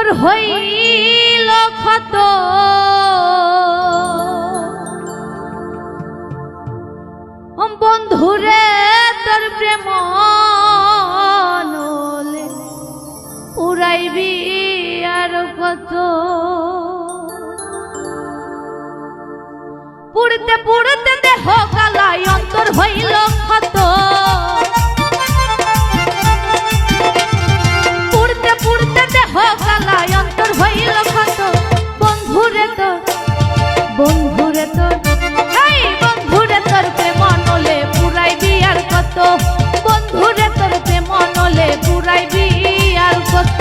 অন্তর হইল ক্ষত বন্ধুরে তোর প্রেম নলে পুরাইবি আর কত পুড়তে পুড়তে দেহ কালাই অন্তর হইল ক্ষত পুড়তে পুড়তে দেহ কালাই অন্তর হইল ক্ষত বন্ধুরে তোর এই বন্ধুরে তোর প্রেম নলে পুরাইবি আর কত বন্ধুরে তোর প্রেম নলে পুরাইবি আর কত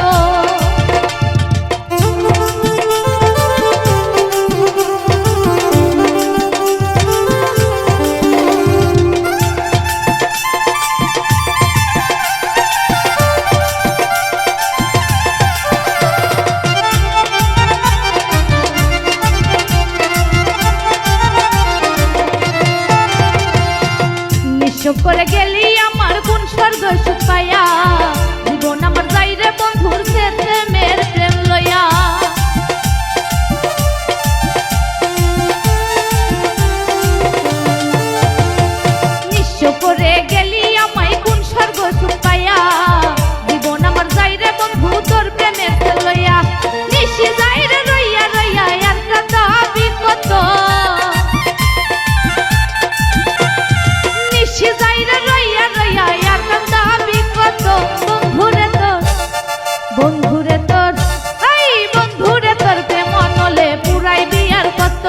করে গেলি আমার কোন স্বর্গ সুখ পাইয়া জীবন আমার যাইরে বন্ধুর সাথে মের প্রেম লইয়া নিঃস্ব করে গেলি আমায় কোন স্বর্গ সুখ পাইয়া জীবন আমার যাইরে বন্ধু তোর প্রেমের লইয়া নিশি যাইরে রইয়া রইয়া আর কাঁদাবি কত বন্ধুরে তোর এই বন্ধুরে তোর প্রেম নলে পুরাইবি আর কত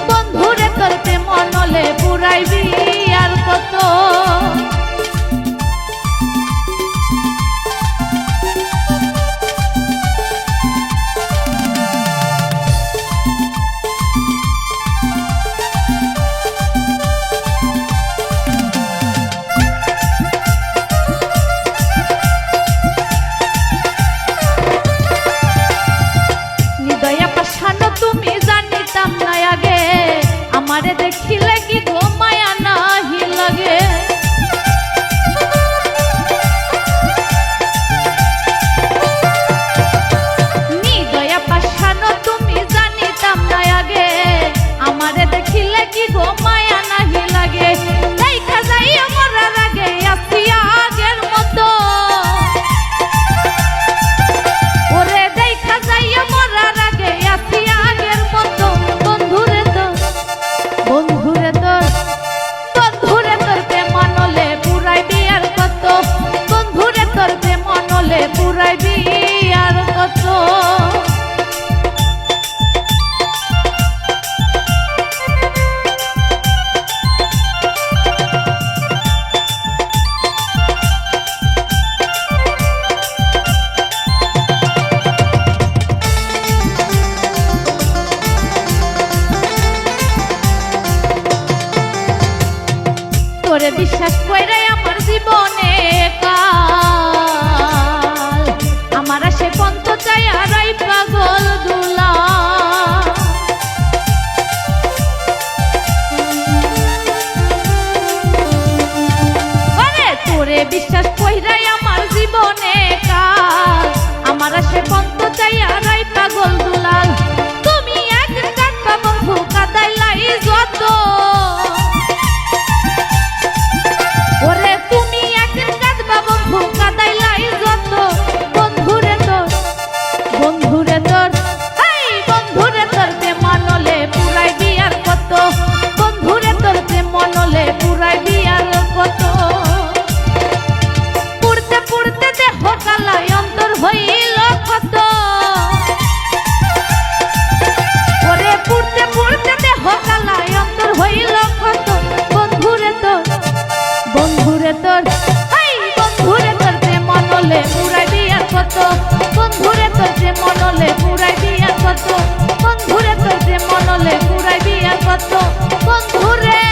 বন্ধুরে তোর প্রেম নলে পুরাইবি আর কত তুমি জানিতাম না আগে আমারে দেখিলে কি গো মায়া নাহি লাগে নিদয়া পাশানো তুমি জানিতাম না আগে আমারে দেখিলে কি গো মায়া নাহি লাগে দেখা যাই আমার আগে আসি আগের মতো ওরে দেখা যাই আমার আগে আসি বন্ধুরে তোর প্রেম নলে পুরাইবি আর কত বন্ধুরে তোর প্রেম নলে পুরাইবি আর কত তোরে বিশ্বাস কইরে আমার জীবনে কাল আমার সে পন্ত চাই আরাই পাগল দুলা আরে তোরে বিশ্বাস কইরে আমার জীবনে কাল আমার সে পন্ত চাই আরাই পাগল দুলাল তুমি একদিন কাঁদবা বন্ধু কাঁদাইলাই যত ওরে তুমি একদিন কাঁদবা বন্ধু কাঁদাইলাই যত বন্ধুরে তোর এই বন্ধুরে তোর প্রেম নলে পুরাইবি আর কত বন্ধুরে তোর প্রেম নলে পুরাইবি আর কত পুড়তে পুড়তে দেহ কালাই অন্তর হইল ক্ষত ওরে পুড়তে পুড়তে দেহ কালাই অন্তর হইল ক্ষত বন্ধুরে তোর এই বন্ধুরে তোর প্রেম নলে পুরাইবি আর কত বন্ধুরে তোর প্রেম নলে পুরাইবি আর কত বন্ধুরে তোর প্রেম নলে পুরাইবি আর কত বন্ধুরে